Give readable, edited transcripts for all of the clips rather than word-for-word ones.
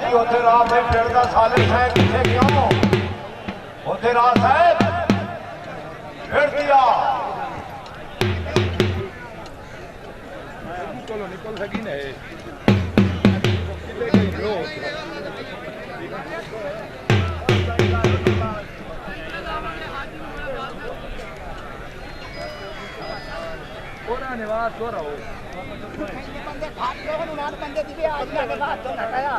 जी उथे राह में फिरदा साले है किथे क्यों उथे राह साहब फिर दिया चलो निकल सकी ना निवास हो रहा हो बंदे भाग गए उन्होंने बंदे दिखे आज के बाद तो हटाया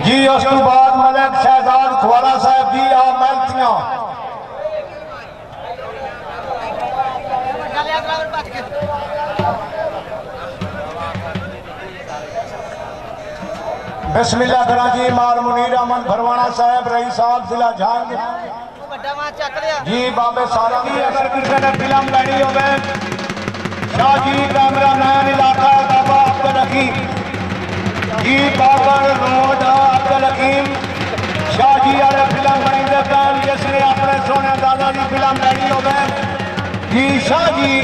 जी उस तो बाद मलक शहजाद खुवारा साहब जी आ मेहनतियां बिस्मिल्लाह करा जी मार मुनीर अहमद भरवाना साहब रही साहब जिला झांग जी बाबे सारा जी अगर किसी ने फिल्म लड़ी हो शाह जी कैमरामैन इलाका बाबा अब्दुल हकीम जी बाबर रोड अब्दुल हकीम शाह जी वाले फिल्म बनी दे पैन जिसने अपने सोने दादा की फिल्म लड़ी हो जी शाह जी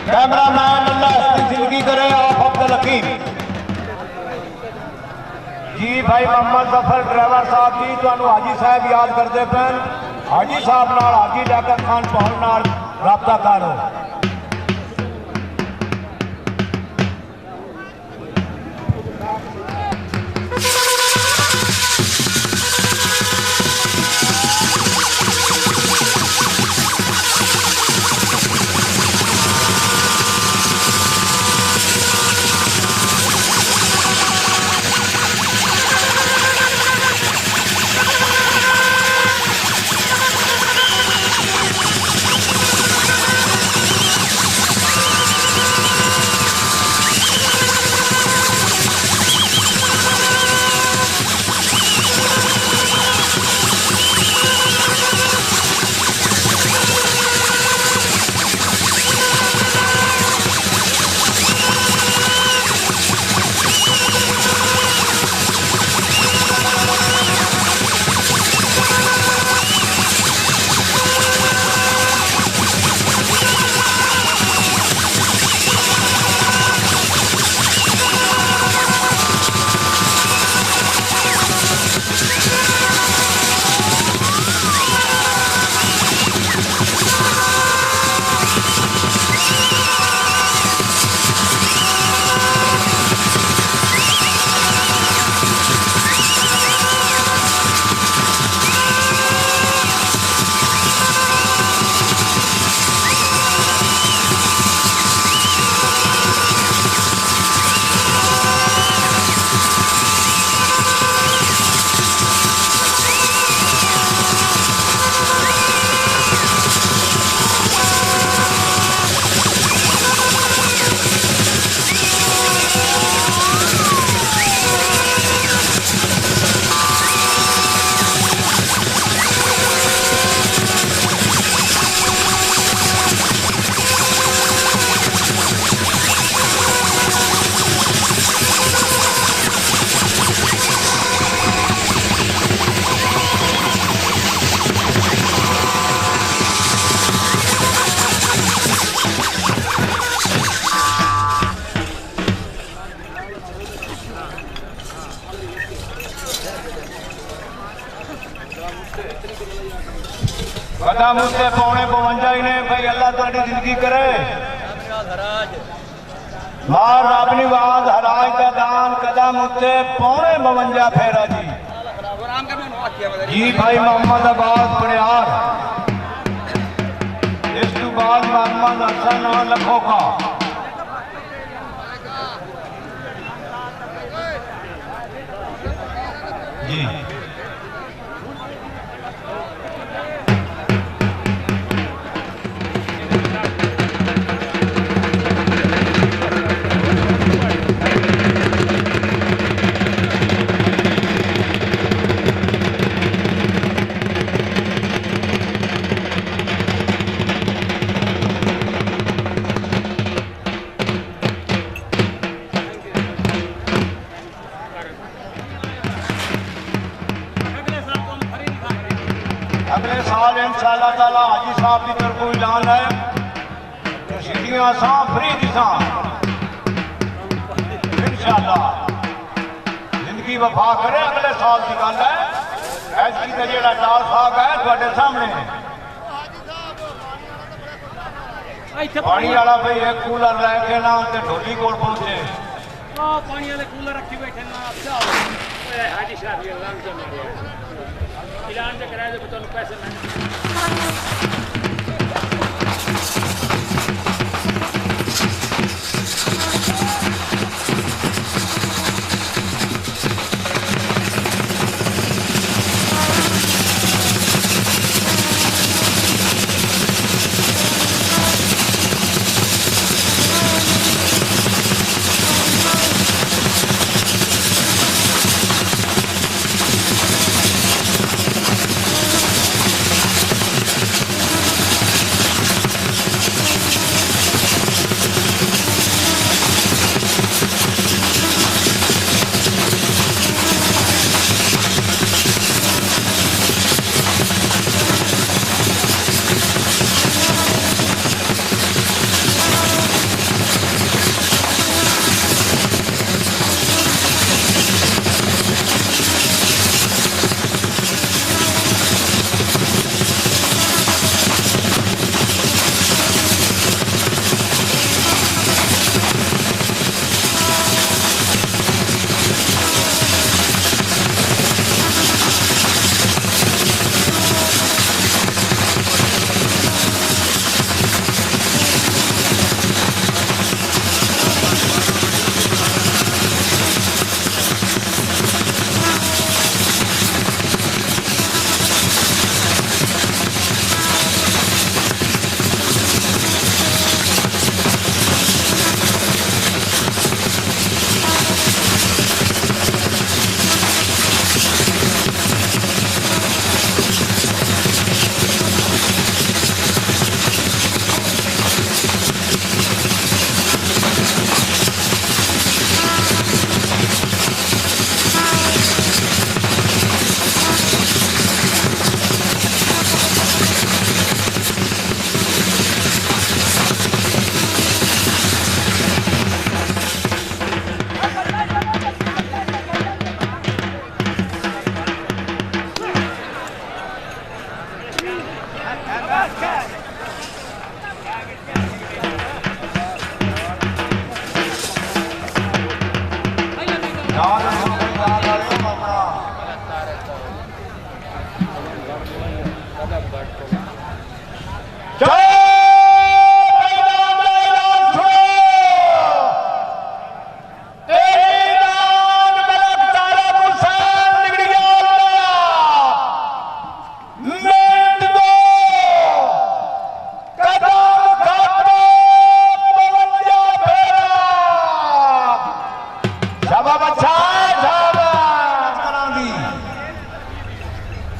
कैमरामैन अल्लाह इसकी जिंदगी करे आप अब्दुल हकीम जी भाई मोहम्मद जफर ड्राइवर साहब जी तुहानू हाजी साहब याद करते पैन हाजी साहब नाल हाजी लियाकत खान पहल नाल राबता करो कदम उससे पौने 52 ने भाई अल्लाह तुहाडी जिंदगी करे मार अपनी आवाज हराज का दान कदम उससे पौने 52 फेरा जी भाई मोहम्मद अब्बास बड़ियार इस तो बाद मोहम्मद हसन और लखों का जी अगले साल इंशाअल्लाह ताला हाजी साहब की तरफ ऐलान है कि सीढ़ियां सां फ्री दिसा इंशाअल्लाह जिंदगी वफा करे अगले साल की गल है ऐसी तो जेड़ा डाल साहब है थोड़े सामने पानी वाला भाई एक कूलर लैके ना ते ढोली कोल पहुंचे पानी वाले कूलर रखी बैठे ना हाजी साहब ये रंग से मारे ऐलान से कराए तो तुम पैसे नहीं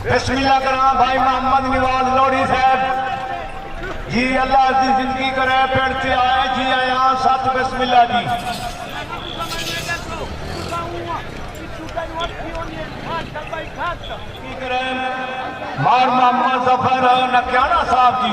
बिस्मिल्लाह करा भाई मोहम्मद निवाज लोड़ी साहब जी अल्लाह की जिंदगी करे पेड़ से आए जी आया सत बिस्मिल्लाह जी मार मोहम्मद जफर नक्याना साहब जी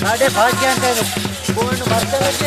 साढ़े 5 घंटे कोई मरते रहते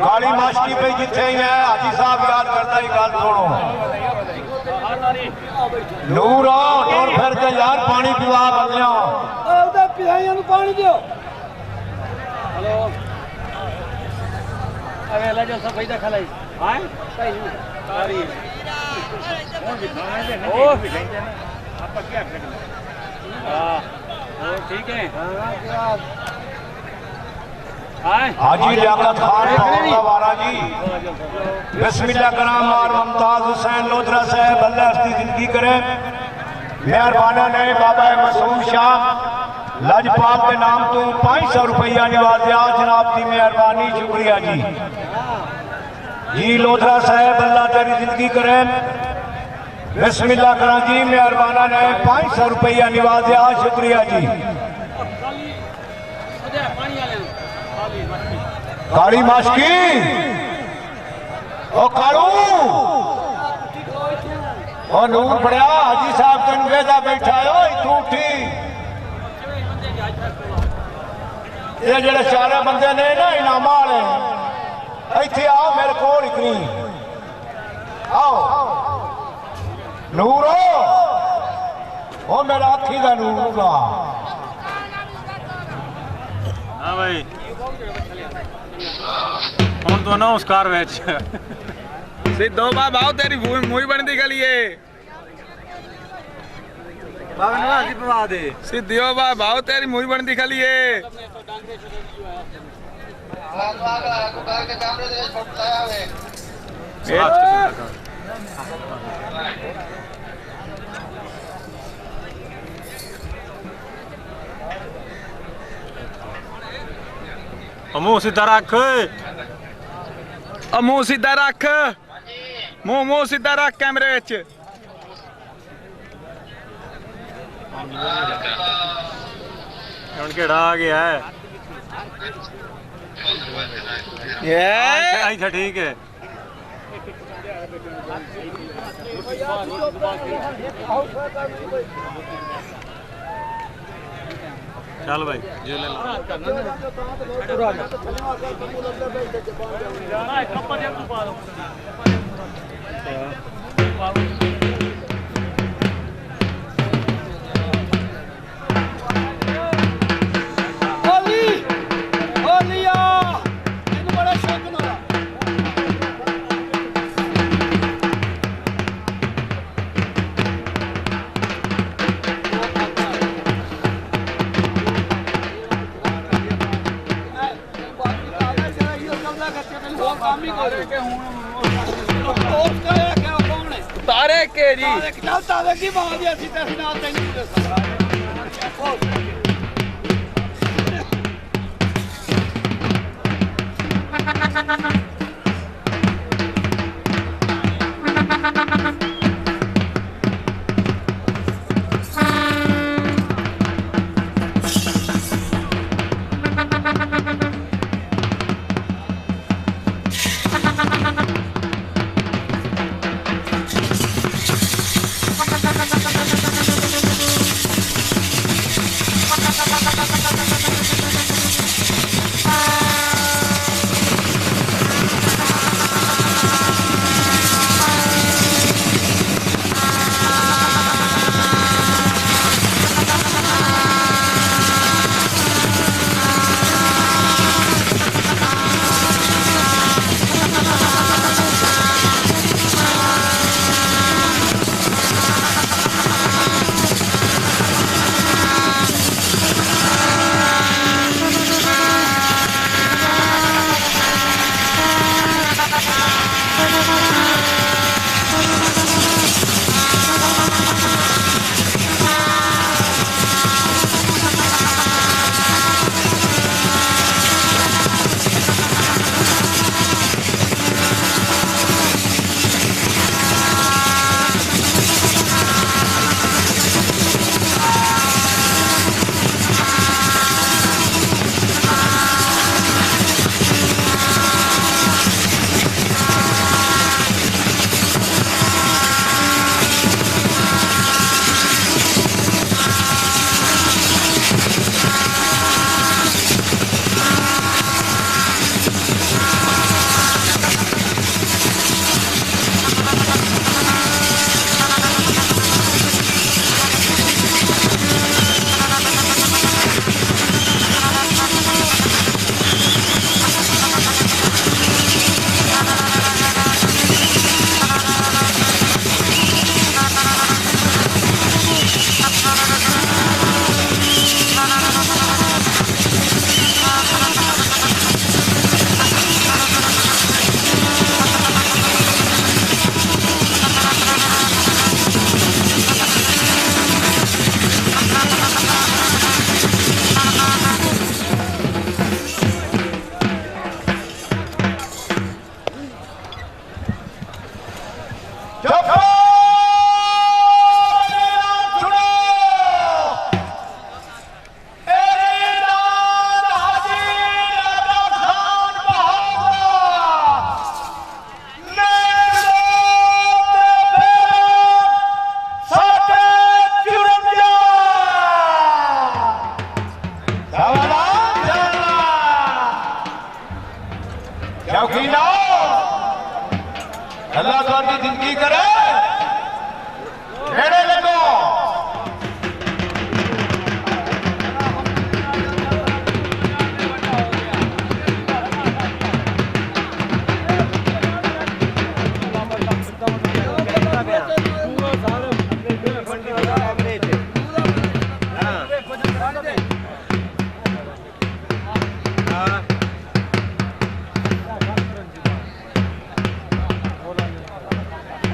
काली माशकी पे जिथे ही है हाजी साहब याद करता ही गल सुनो नूर आओ टुर फिर के यार पानी पिवा बंदियां ਉਹਦੇ ਪਿਆਈਆਂ ਨੂੰ ਪਾਣੀ ਦਿਓ हेलो अरे अल्लाह जो सब पैदा खलाई हां सही है सारी और दिखाने दे नहीं आप क्या करना हां वो ठीक है हां क्या हाजी लियाकत खान वारा जी बिस्मिल्लाह कराम और मुमताज हुसैन लोधरा साहब अल्लाह उसकी जिंदगी करे मेहरबाना ने बाबा मसूम शाह लजपाल के नाम तो 500 रुपया निवाजिया जनाब की मेहरबानी शुक्रिया जी जी लोधरा साहब अल्लाह तेरी जिंदगी करे बिस्मिल्लाह करा जी मेहरबाना ने 500 रुपया निवाजिया शुक्रिया जी काली माशकी ओ कालू ओ नूर बड़िया हाजी साहब तेन वेदा बैठा है तू उठी ये जेड़े चारे बंदे ने ना इनामा वाले इत्थे आओ मेरे को इतनी आओ नूर ओ मेरा अखी दा नूर का हाँ भाई ਹੁਣ ਤੋਂ ਨਾ ਉਸ ਕਾਰ ਵਿੱਚ ਸਿੱਧੋ ਬਾਬਾ ਤੇਰੀ ਮੂੰਹ ਬਣਦੀ ਗਲੀਏ ਬਾਬਾ ਨੂੰ ਹਾਜ਼ੀ ਪਵਾ ਦੇ ਸਿੱਧਿਓ ਬਾਬਾ ਤੇਰੀ ਮੂੰਹ ਬਣਦੀ ਗਲੀਏ ਮੂੰਹ ਸਿੱਧਾ ਰੱਖ ਮੂੰਹ ਸਿੱਧਾ ਰੱਖ ਮੂੰਹ ਸਿੱਧਾ ਰੱਖ ਕੈਮਰੇ ਵਿੱਚ ਹੁਣ ਕਿਹੜਾ ਆ ਗਿਆ ਹੈ ਅੱਛਾ ਠੀਕ ਹੈ चल भाई जे ले ਤਾਰੇ ਕੇ ਜੀ ਚੱਲ ਤਾਰੇ ਕੀ ਬਾਤ ਹੈ ਅਸੀਂ ਤੇ ਨਾਲ ਤੈਨੂੰ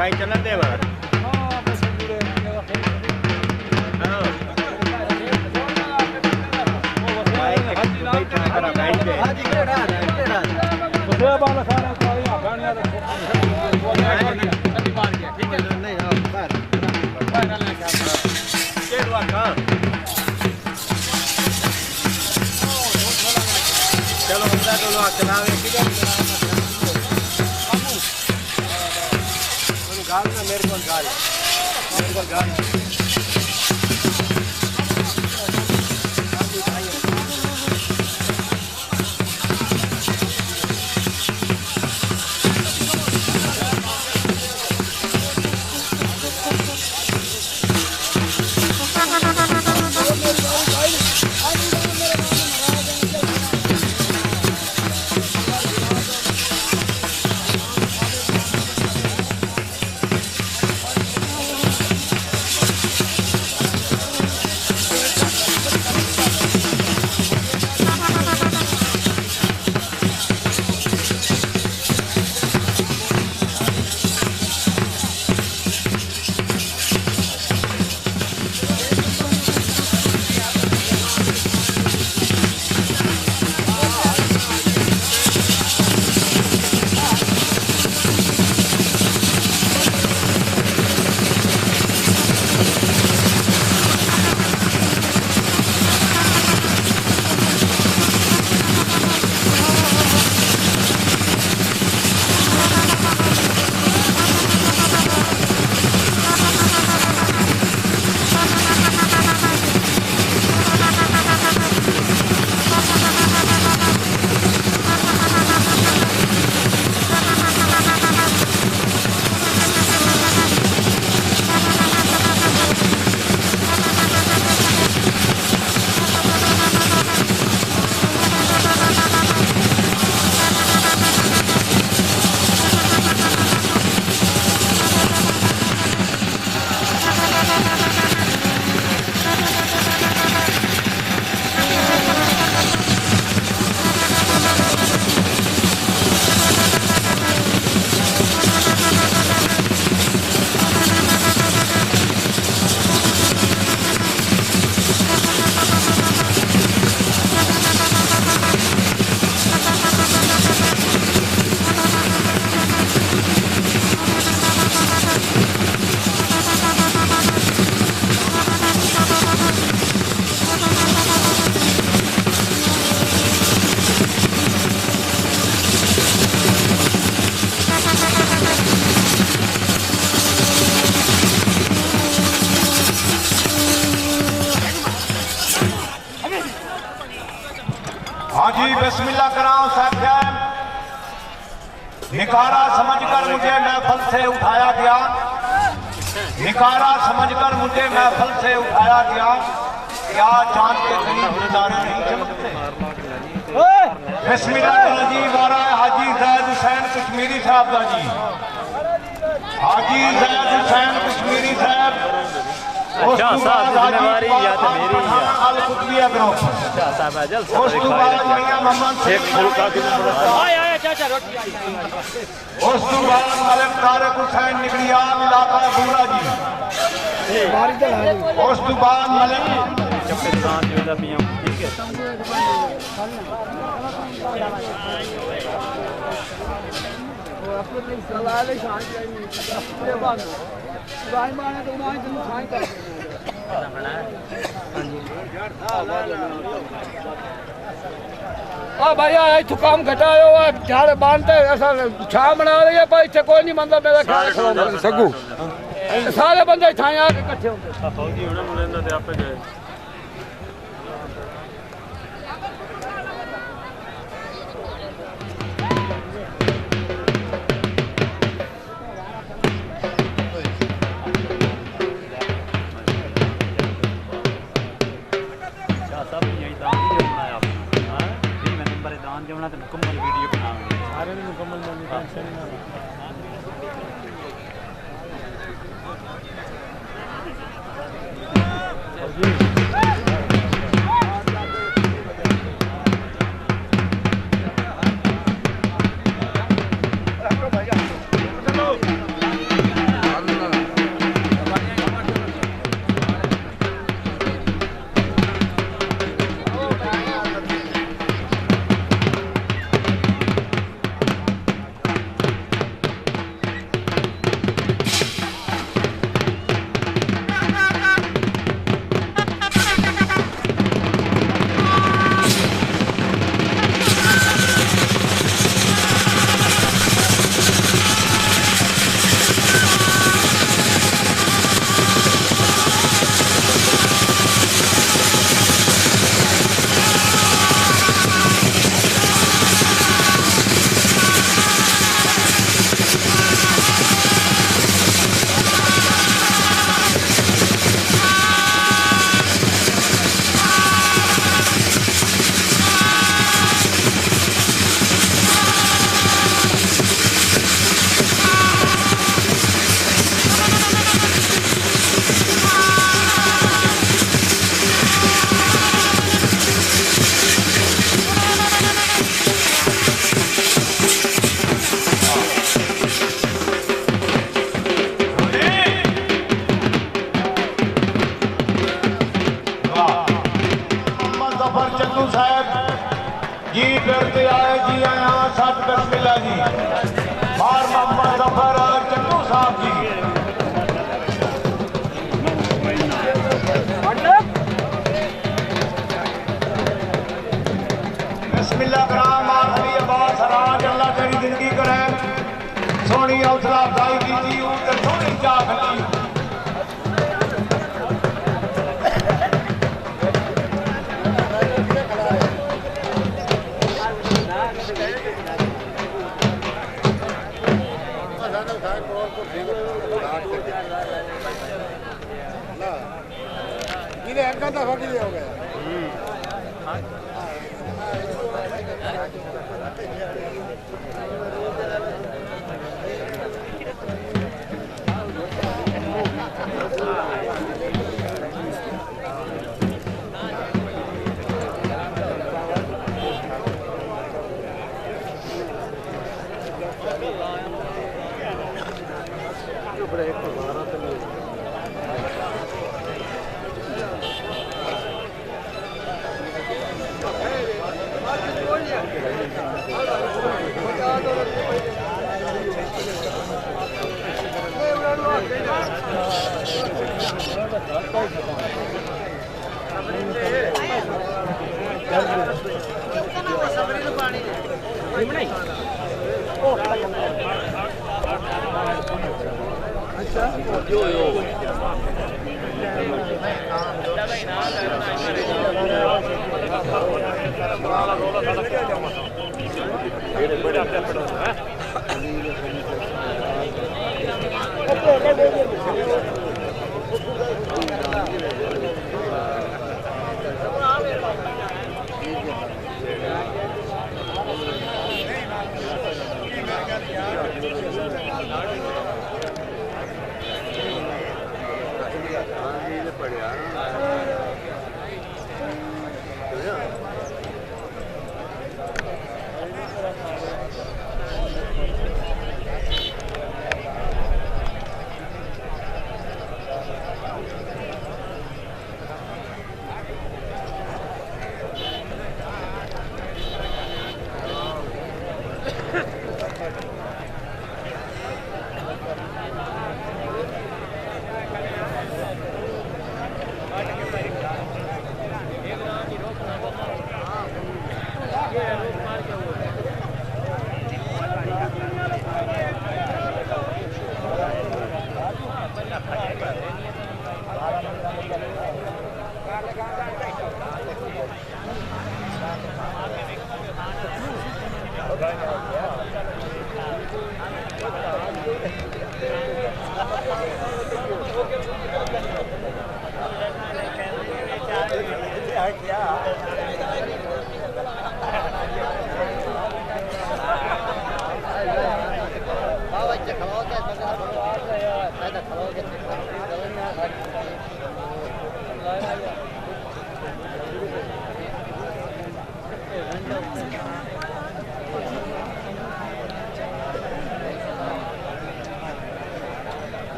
मिठाई चलन दे बार चलो बंदा तो लोग चलावे गाल ना मेरे को गाल हाजी बिस्मिल्लाह कराओ साहब, निकारा समझकर मुझे महफल से उठाया गया, निकारा समझकर मुझे महफल से उठाया गया, क्या चांद के करीब सितारे नहीं चमकते। बिस्मिल्लाह जी वारा हाजी ज़ैद हुसैन कश्मीरी साहब का जी, हाजी ज़ैद हुसैन कश्मीरी साहब शाह साहब जिम्मेवारी या तो मेरी या शाह साहब जलसा एक फुलका की आया चाचा रोटी आई उस तो बाद मलक तारक हुसैन निगरियान इलाका बूरा जी, उस तो बाद मलक चप्पे दुकान जो दा मियां ठीक है अपने सलाह ले शान जाई ये बात भाई माने तो ना तुम खाई कर आ भाई आई तो काम घटायो झाड़ बांधते ऐसा छा बना रही है भाई इतने कोई नहीं बंदा मेरा ख्याल सगू सारे बंदे ठाए आके इकट्ठे होंगे फौजी होना मुलेंदा ते आपे गए मुकम्मल वीडियो बनाएंगे सारे ने मुकम्मल टेंशन ना जी, मार मोहम्मद जफर चन्नू साहब जी। बिस्मिल्लाह कराम मार अली अब्बास हराज अल्लाह तेरी जिंदगी करे सोनी हौसला अफजाई की थी ते सोनी चाह खली। दफा के लिए हो गया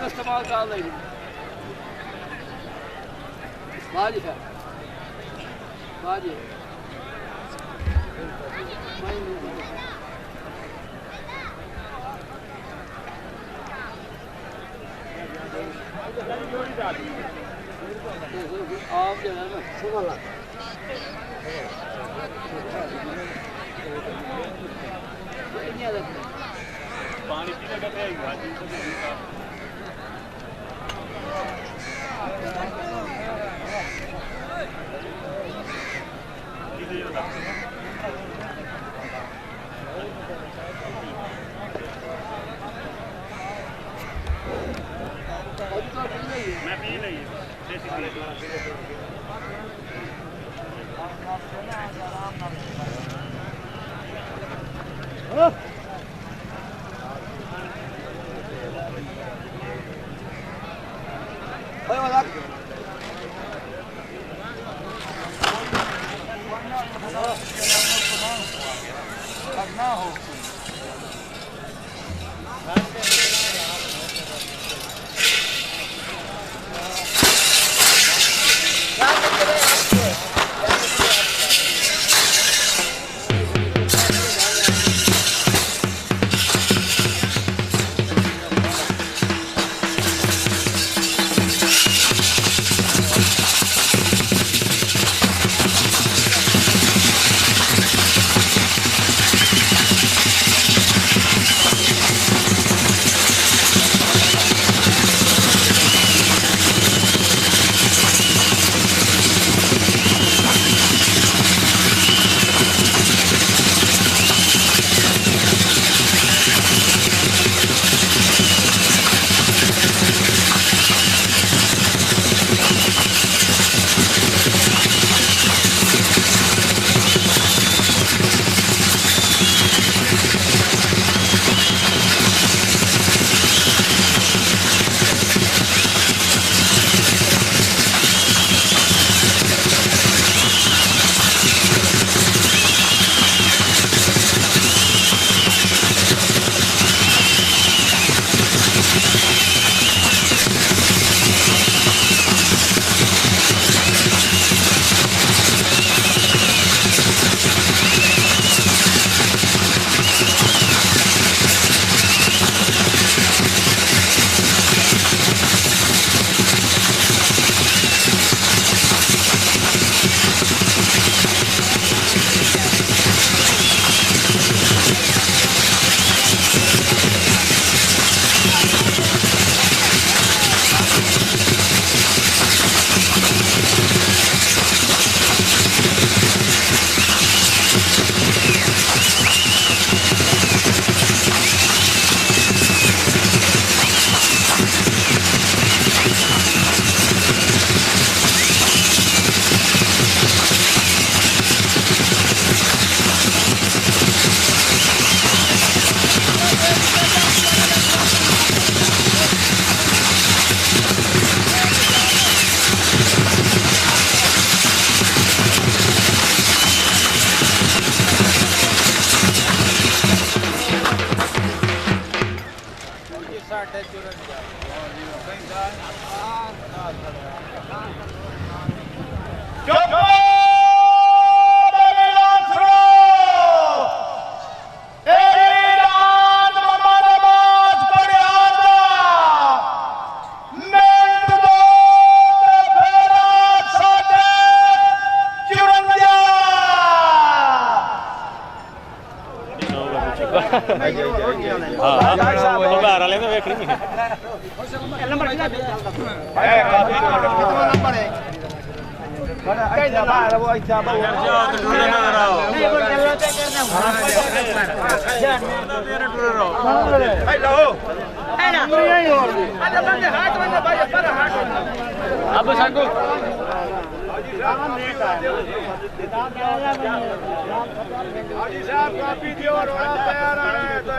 इस्तेमाल कर ली बाजी है बाजी ਆਪ ਜਿਹੜਾ ਨਾ ਸੁਣਾ ਲਾ ਪਾਣੀ ਪੀਣਾ ਕਿੱਥੇ ਆਈ मैं पी ली ਘਰ ਵਾਲੇ ਤਾਂ ਵੇਖਣੀ अब संगू हाजी साहब कापी दियो रोड़ा तैयार आ रहा है तो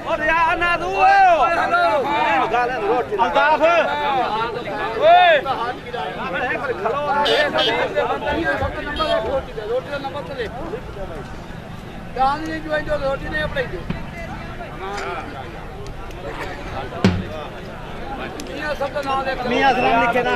और यार ना दू अल्ताफ ओए खलो रोटी का नंबर तो ले दान नहीं जो रोटी नहीं अपने जो मियां सब का नाम लिख मियां सलाम लिखे ना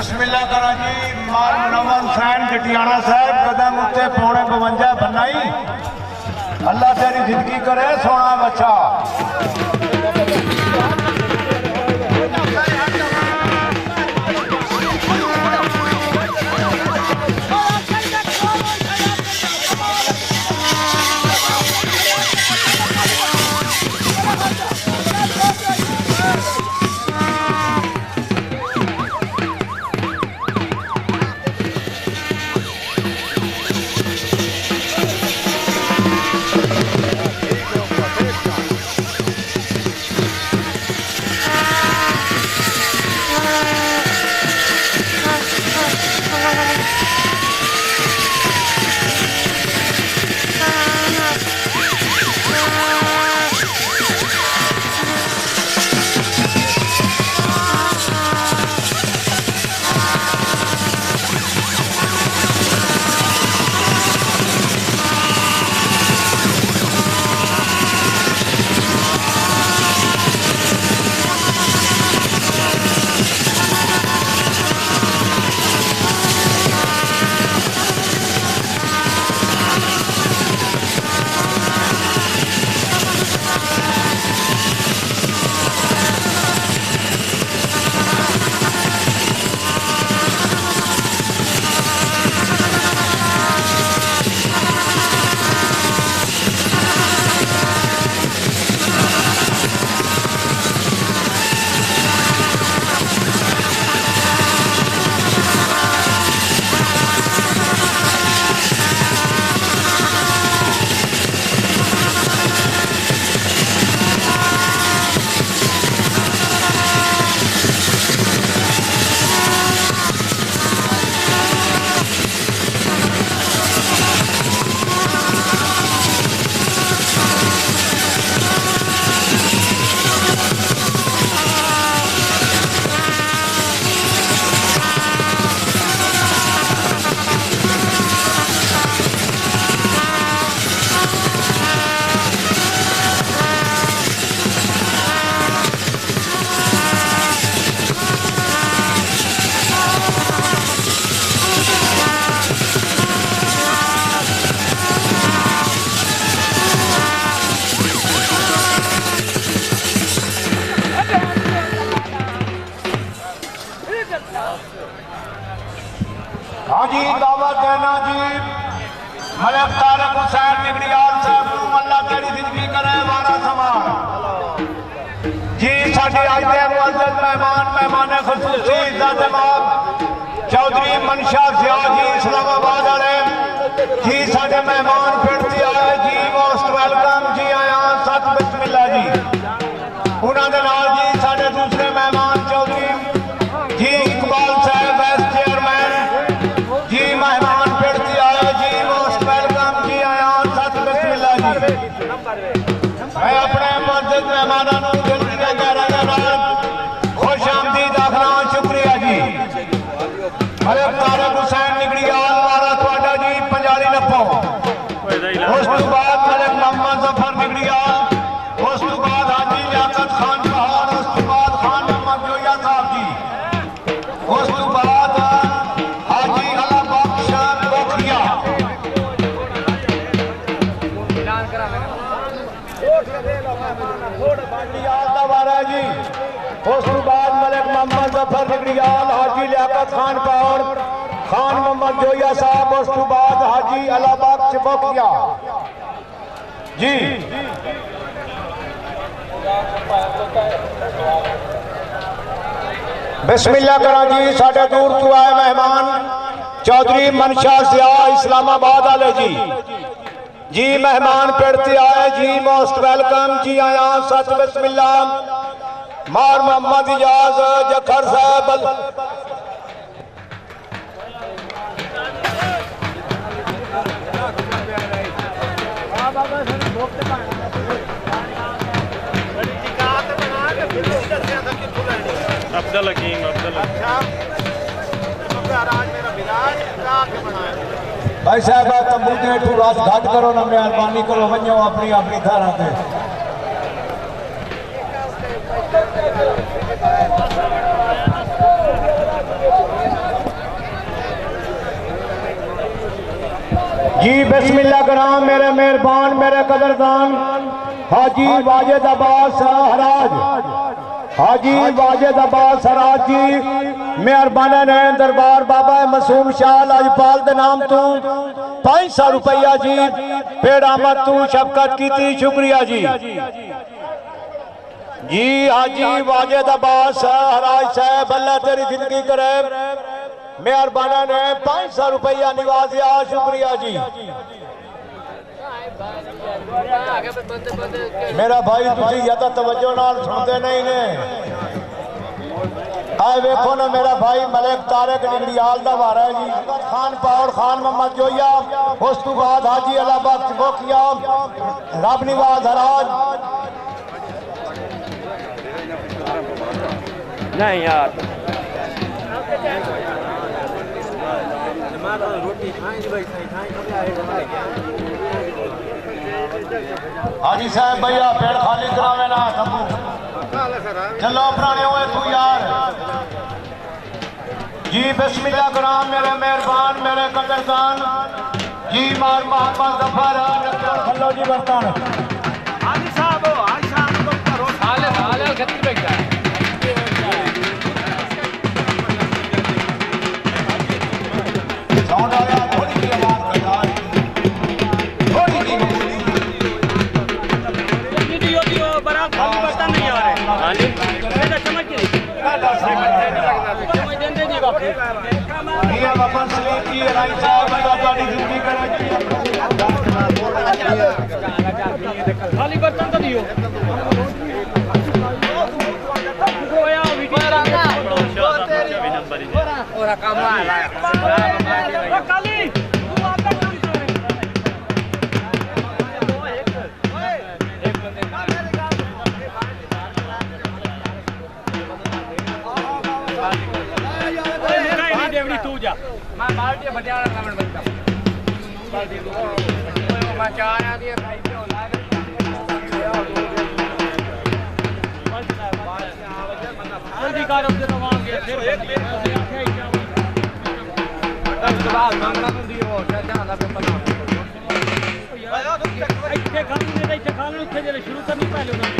बिस्मिल्लाह करा जी माल मुनव्वर हुसैन जटियाना साहब कदम उत्ते पौने 52 बनाई अल्लाह तेरी जिंदगी करे सोना बच्चा हाजी दावत देना जी मलक तारक हुसैन निगड़ियाल साहब को अल्लाह तेरी जिंदगी करे वारा समान जी। साडे अज दे मुअज़्ज़ज़ मेहमान मेहमान खुसूसी इज़्ज़त माब चौधरी मनशा ज़िया जी इस्लामाबाद वाले जी साडे मेहमान फिर से आए जी मोस्ट वेलकम जी आया सत बिस्मिल्लाह जी। उन्होंने नाल जी साडे दूसरे मेहमान चौधरी जी इकबाल साहब वाइस चेयरमैन जी मेहमान फिर से आए जी मोस्ट वेलकम जी आया सत बिस्मिल्लाह जी। मैं अपने मुअज़्ज़ज़ मेहमानों को दिल दी गहराई नाल खुश आमदीद आखना शुक्रिया जी। मलक तारक हुसैन निगड़ियाल वाला तुहाडा जी पंजाली नप्पो। उस तो बाद मलक मोहम्मद जफर निगड़ियाल, उस तो बाद हाजी लियाकत खान पहाड़, उस तो बाद खान मोहम्मद जोया साहब जी, उस तो बाद हाजी अला बख्श बोखिया। जी उस तो बाद मलक मोहम्मद जफर निगड़ियाल, हाजी लियाकत खान पहाड़, खान मोहम्मद जोया साहब, उस तो बाद हाजी अला बख्श बोखिया जी। बिस्मिल्लाह करा जी। साढ़े दूर तो आए मेहमान चौधरी मनशा ज़िया इस्लामाबाद वाले जी जी मेहमान पेड़ते आए जी मोस्ट वेलकम जी आया सत बिस्मिल्लाह। मार मोहम्मद इजाज जखर साहब अब्दुल हकीम भाई साहब तंबू के हेठू रात घट करो ना मेहरबानी करो वञो अपनी अपनी थारां ते। जी बिस्मिल्लाह कराम मेरे मेहरबान मेरे कदरदान हाजी वाजिद अब्बास हराज, हाजी वाजिद अब्बास हराज जी मेहरबाना ने दरबार बाबा मासूम शाह लाजपाल दे नाम तू 500 रुपया जी पेड़ आमद तू शफकत की थी शुक्रिया जी। जी हाजी वाजिद अब्बास हराज साहब अल्लाह तेरी जिंदगी करे मेहरबाना ने 500 रुपया निवाजिया शुक्रिया जी। मेरा भाई तुसी या तो तवज्जो नाल सुनते नहीं ने। आए वेखो ना मेरा भाई मलक तारक निगड़ियाल दा वारा है जी खान पहाड़ खान मोहम्मद जोया, उस तो बाद हाजी अला बख्श बोखिया रब निवाज हराज। नहीं यार हाजी साहब भैया पेड़ खाली करावे ना तंबू चलो पुराने हुए तू यार जी। बिस्मिल्लाह कराम मेरे मेहरबान मेरे कदरदान जी मार मोहम्मद जफर हेलो जी बर्तन हाजी साहब को करो हाले खत्म पे गया साउंड आया थोड़ी सी आवाज बता थोड़ी सी वीडियो बड़ा खाली बर्तन नहीं आ रहे। हां जी मेरा समझ के समझ देंगे जी बाप ये वफा सलीम की राय साहब बाबा दी जिंदगी करे खाली बर्तन तो दियो होया वीडियो रंगा और काम आया काली तू आता काम कर नहीं देवड़ी तू जा मैं बाल्टी बटियाला कमन बनता बाल्टी दो मैं चाह आ दिए भाई पे ला दे जल्दी कर अब तो वहां गए फिर एक सवाल मांगना तो दियो क्या ध्यान पे पता ਇੱਥੇ ਖਾਣੇ ਦੇ ਇੱਥੇ ਖਾਣ ਨੂੰ ਉੱਥੇ ਜਿਹੜੇ ਸ਼ੁਰੂ ਕਰਨੀ ਪਹਿਲੇ ਉਹਨਾਂ ਨੇ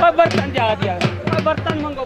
बर्तन जा दिया बर्तन मंगो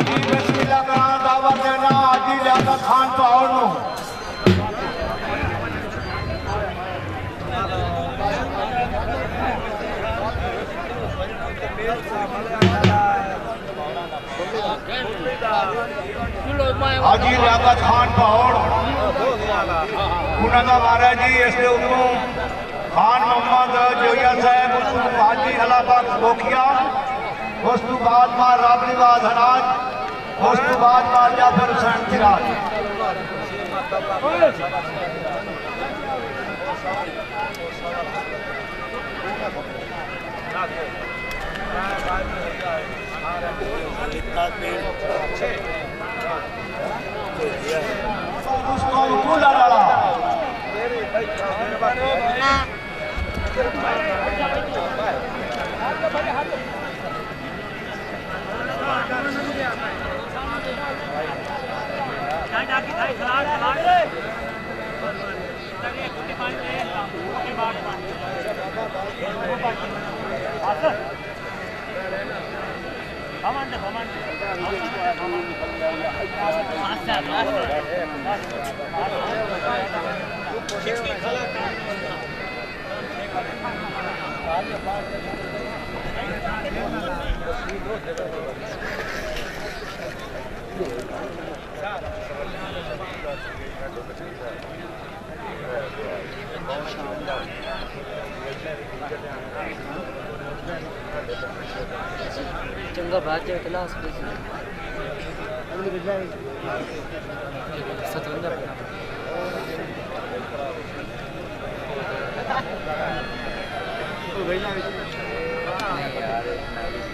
हाजी बिस्मिल्लाह करा दावत देना हाजी लियाकत खान पहाड़ नु हाजी लियाकत खान पहाड़ उन्होंने मारा जी इसके उत्तों खान मोहम्मद जोया साहब उसको हाजी हलाबाद लोखिया उस तो बाद मां राबत हराज उस तो बाद मां जाफर हुसैन सिराज उसको कूला डाला चंगा बात है क्लास में 57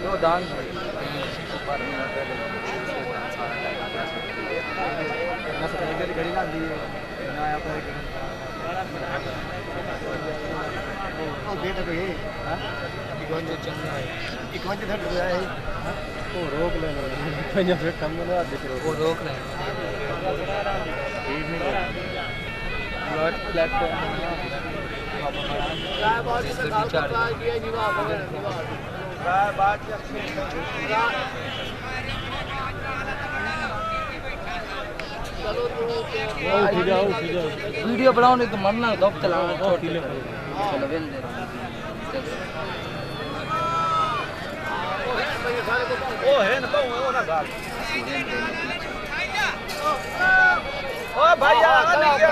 तो दान घड़ी ना दी नया पर रोक लेना वो रोक लेना वीडियो बनाओ नहीं तो मरना दब चलाना चलो वेल दे ओ है ना तो वो ना गाल ओ भाई आ नहीं गया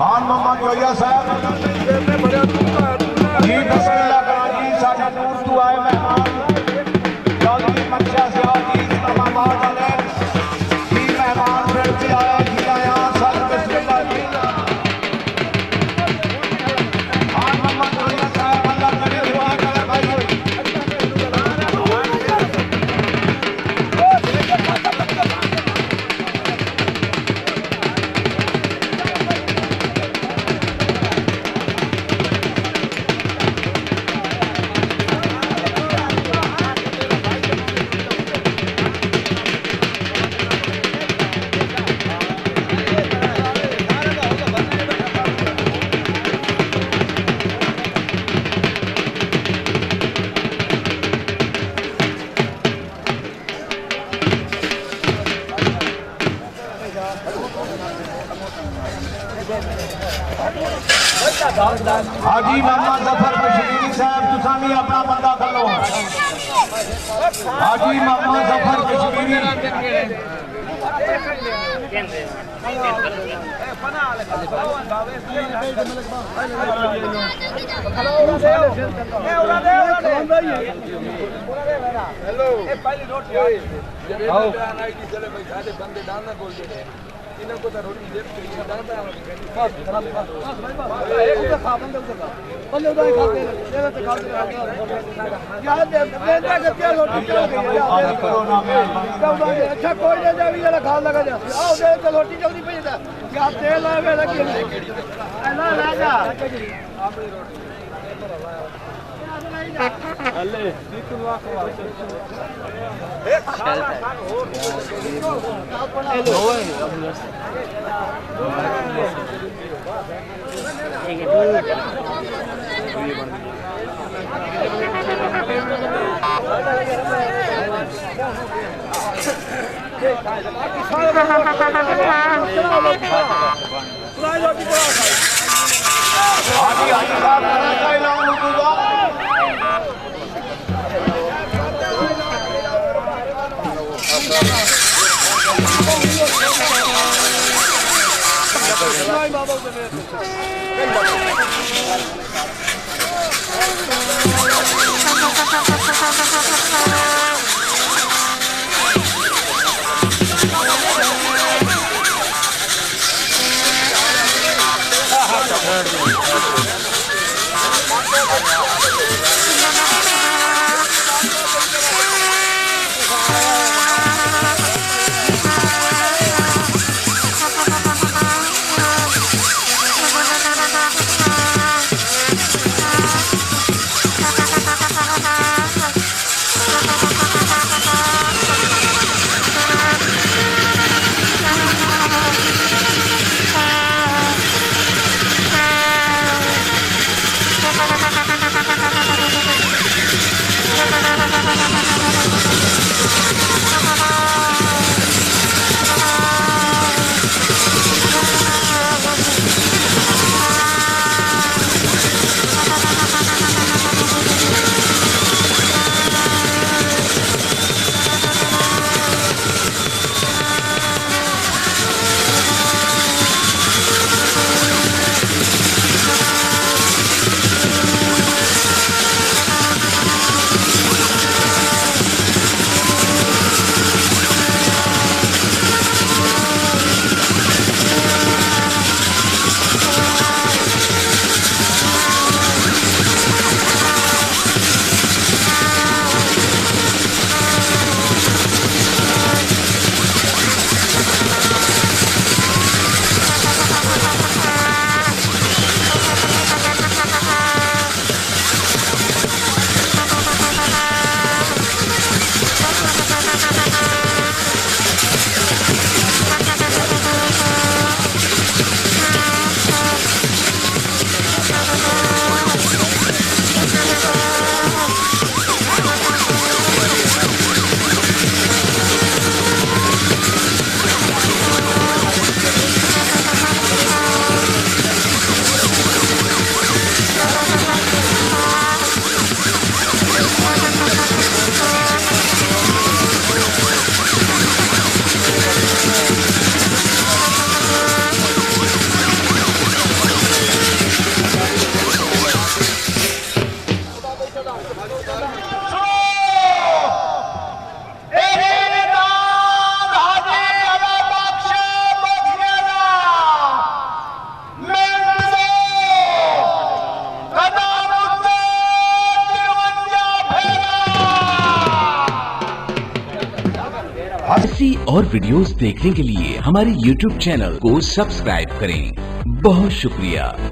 खान मोहम्मद जोया साहब जी बिस्मिल्लाह करा जी साडे दूर तो आए मेहमान चौधरी मंशा सियाह जी इस्लामाबाद वाले जी मेहमान फिर से आए जी आया सर बिस्मिल्लाह जी खान मोहम्मद जोया साहब अल्लाह करे दुआ करे भाई हाजी मोहम्मद जफर कश्मीरी साहब तुसा भी अपना बंदा कर लो हाजी मोहम्मद जफर कश्मीरी इनको तो रोटी दे के दादा बस खराब बस खा बंदे उधर खाते ये तो खाते यार बेटा के क्या रोटी चल गई अच्छा कोई दे जा भी जरा खा लगा जा आओ दे तो रोटी जल्दी पे जा क्या तेल आवे लगी ना राजा अपनी रोटी अल्ले बिल्कुल वाह ऐसी और वीडियोस देखने के लिए हमारे YouTube चैनल को सब्सक्राइब करें। बहुत शुक्रिया।